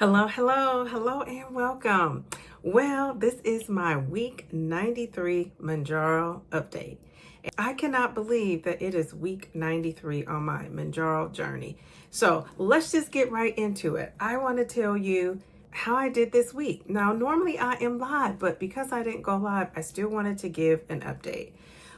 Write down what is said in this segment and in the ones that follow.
Hello, hello, hello, and welcome. Well, this is my week 93 Mounjaro update. I cannot believe that it is week 93 on my Mounjaro journey. So let's just get right into it. I want to tell you how I did this week. Now, normally I am live, but because I didn't go live, I still wanted to give an update.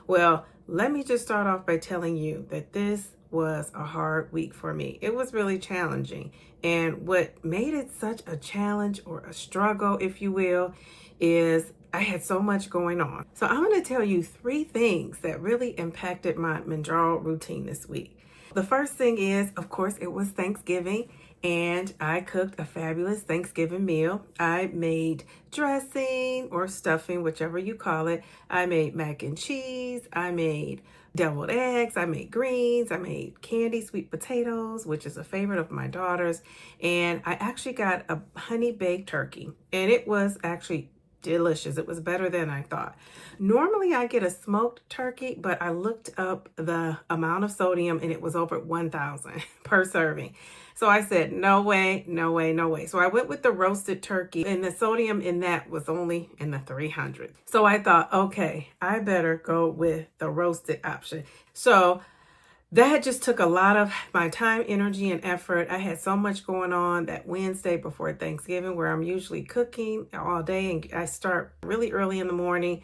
Well, let me just start off by telling you that this was a hard week for me. It was really challenging. And what made it such a challenge or a struggle, if you will, is I had so much going on. So I'm going to tell you 3 things that really impacted my Mounjaro routine this week. The first thing is, of course, it was Thanksgiving, and I cooked a fabulous Thanksgiving meal. I made dressing or stuffing, whichever you call it. I made mac and cheese. I made deviled eggs. I made greens. I made candy sweet potatoes, which is a favorite of my daughter's. And I actually got a honey baked turkey, and it was actually delicious. It was better than I thought. Normally I get a smoked turkey, but I looked up the amount of sodium and it was over 1,000 per serving. So I said, no way, no way, no way. So I went with the roasted turkey, and the sodium in that was only in the 300. So I thought, okay, I better go with the roasted option. So that just took a lot of my time, energy, and effort. I had so much going on that Wednesday before Thanksgiving, where I'm usually cooking all day, and I start really early in the morning.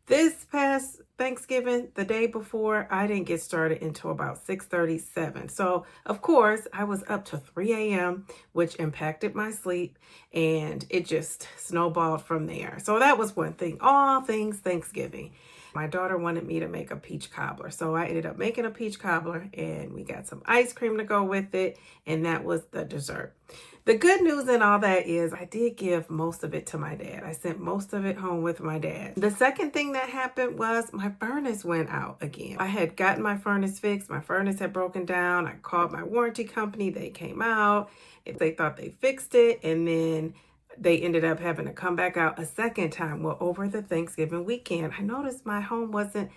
This past Thanksgiving, the day before, I didn't get started until about 6:37. So, of course, I was up to 3 a.m., which impacted my sleep, and it just snowballed from there. So that was one thing, all things Thanksgiving. My daughter wanted me to make a peach cobbler, so I ended up making a peach cobbler, and we got some ice cream to go with it, and that was the dessert. The good news in all that is I did give most of it to my dad. I sent most of it home with my dad. The second thing that happened was my furnace went out again. I had gotten my furnace fixed. My furnace had broken down. I called my warranty company. They came out. They thought they fixed it, and then they ended up having to come back out a second time. Well, over the Thanksgiving weekend, I noticed my home wasn't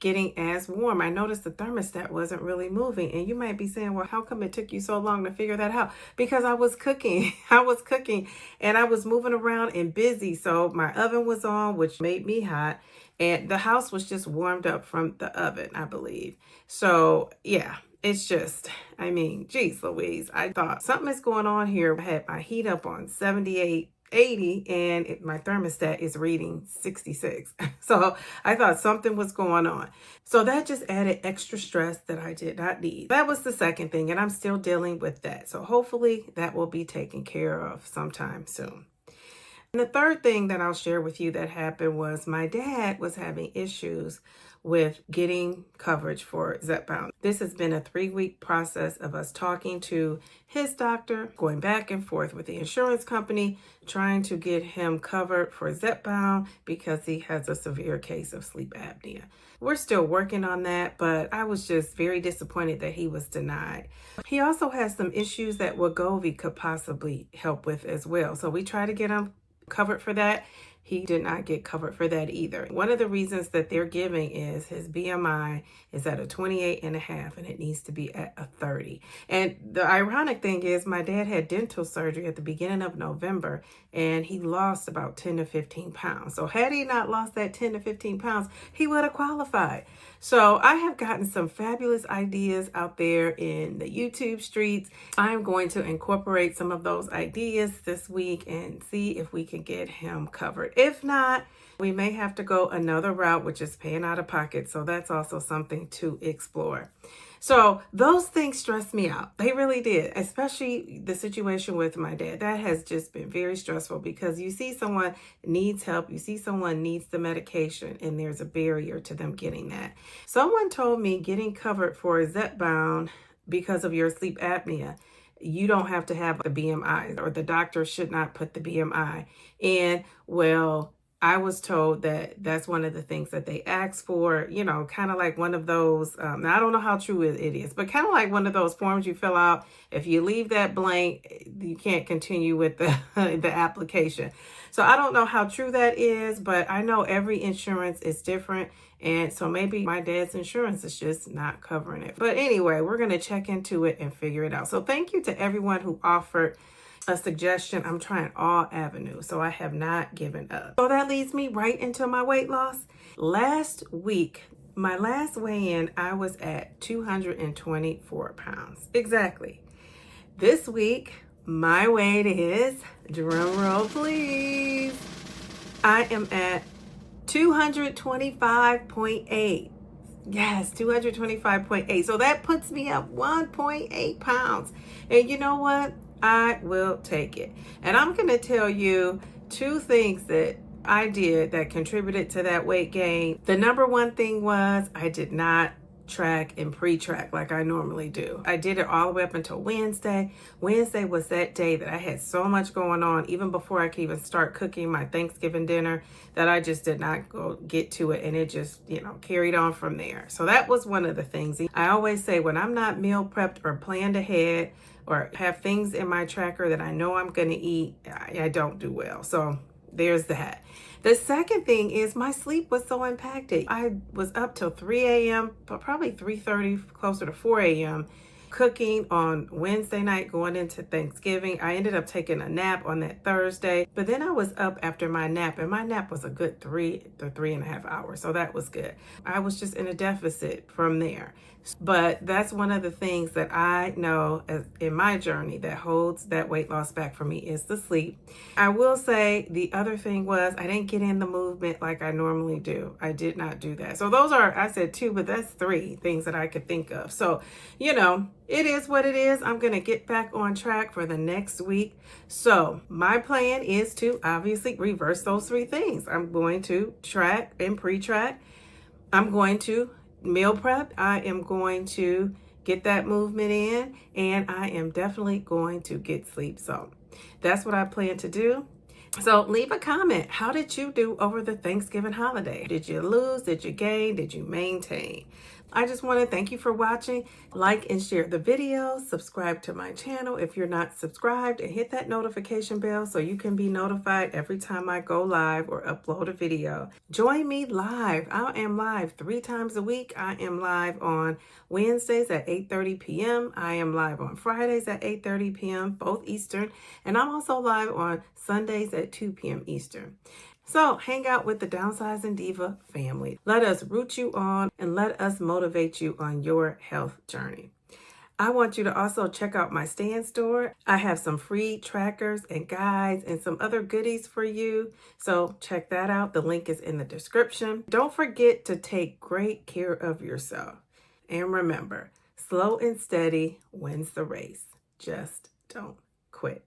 getting as warm. I noticed the thermostat wasn't really moving. And you might be saying, well, how come it took you so long to figure that out? Because I was cooking. I was cooking and I was moving around and busy. So my oven was on, which made me hot. And the house was just warmed up from the oven, I believe. So yeah. It's just, geez Louise, I thought something is going on here. I had my heat up on 78, 80, and my thermostat is reading 66. So I thought something was going on. So that just added extra stress that I did not need. That was the second thing, and I'm still dealing with that. So hopefully that will be taken care of sometime soon. And the third thing that I'll share with you that happened was my dad was having issues with getting coverage for Zepbound. This has been a 3-week process of us talking to his doctor, going back and forth with the insurance company, trying to get him covered for Zepbound because he has a severe case of sleep apnea. We're still working on that, but I was just very disappointed that he was denied. He also has some issues that Wegovy could possibly help with as well. So we try to get him covered for that. He did not get covered for that either. One of the reasons that they're giving is his BMI is at a 28.5 and it needs to be at a 30. And the ironic thing is my dad had dental surgery at the beginning of November and he lost about 10 to 15 pounds. So had he not lost that 10 to 15 pounds, he would have qualified. So I have gotten some fabulous ideas out there in the YouTube streets. I'm going to incorporate some of those ideas this week and see if we can get him covered. If not, we may have to go another route, which is paying out of pocket. So that's also something to explore. So those things stressed me out. They really did, especially the situation with my dad. That has just been very stressful because you see someone needs help. You see someone needs the medication and there's a barrier to them getting that. Someone told me getting covered for Zepbound because of your sleep apnea, you don't have to have the BMI, or the doctor should not put the BMI. And well, I was told that that's one of the things that they ask for, kind of like one of those, now I don't know how true it is, but kind of like one of those forms you fill out. If you leave that blank, you can't continue with the, the application. So I don't know how true that is, but I know every insurance is different. And so maybe my dad's insurance is just not covering it. But anyway, we're going to check into it and figure it out. So thank you to everyone who offered a suggestion. I'm trying all avenues, so I have not given up. So that leads me right into my weight loss. Last week, my last weigh-in, I was at 224 pounds. Exactly. This week, my weight is, drum roll please, I am at 225.8. Yes, 225.8. So that puts me up 1.8 pounds. And you know what? I will take it. And I'm going to tell you two things that I did that contributed to that weight gain. The number one thing was I did not track and pre-track like I normally do. I did it all the way up until Wednesday. Wednesday was that day that I had so much going on, even before I could even start cooking my Thanksgiving dinner, that I just did not go get to it, and it just, carried on from there. So that was one of the things. I always say when I'm not meal prepped or planned ahead or have things in my tracker that I know I'm going to eat, I don't do well. So there's that. The second thing is my sleep was so impacted. I was up till 3 a.m., but probably 3:30, closer to 4 a.m., cooking on Wednesday night going into Thanksgiving. I ended up taking a nap on that Thursday, but then I was up after my nap, and my nap was a good 3.5 hours, so that was good. I was just in a deficit from there. But that's one of the things that I know in my journey that holds that weight loss back for me is the sleep. I will say the other thing was I didn't get in the movement like I normally do. I did not do that. So those are, I said two, but that's three things that I could think of. So, it is what it is. I'm going to get back on track for the next week. So my plan is to obviously reverse those three things. I'm going to track and pre-track. I'm going to meal prep. I am going to get that movement in, and I am definitely going to get sleep. So that's what I plan to do. So leave a comment. How did you do over the Thanksgiving holiday? Did you lose? Did you gain? Did you maintain? I just want to thank you for watching. Like and share the video. Subscribe to my channel if you're not subscribed, and hit that notification bell so you can be notified every time I go live or upload a video. Join me live. I am live 3 times a week. I am live on Wednesdays at 8:30 p.m. I am live on Fridays at 8:30 p.m., both Eastern. And I'm also live on Sundays at 2 p.m. Eastern. So hang out with the Downsizing Diva family. Let us root you on and let us motivate you on your health journey. I want you to also check out my stand store. I have some free trackers and guides and some other goodies for you. So check that out. The link is in the description. Don't forget to take great care of yourself. And remember, slow and steady wins the race. Just don't quit.